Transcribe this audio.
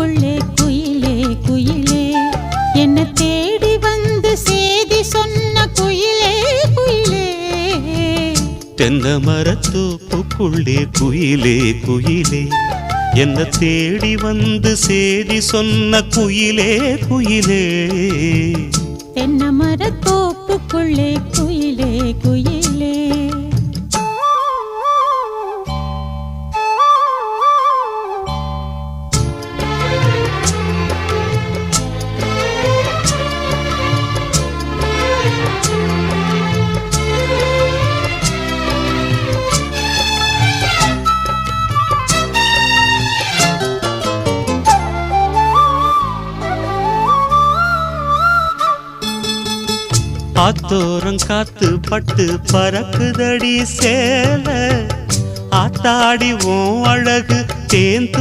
தோப்புக்குள்ளே குயிலே குயிலே என்ன தேடி வந்து சேதி சொன்ன குயிலே குயிலே. தென்னை மரத்தோப்புக்குள்ளே குயிலே குயிலே என்ன தேடி வந்து சேதி சொன்ன குயிலே குயிலே. தென்னை மரத்தோப்புக்குள்ளே குயிலே குயிலே. ஆத்தோரம் காத்து பட்டு பறக்குதடி சேல ஆத்தாடி ஓ அழகு தேந்து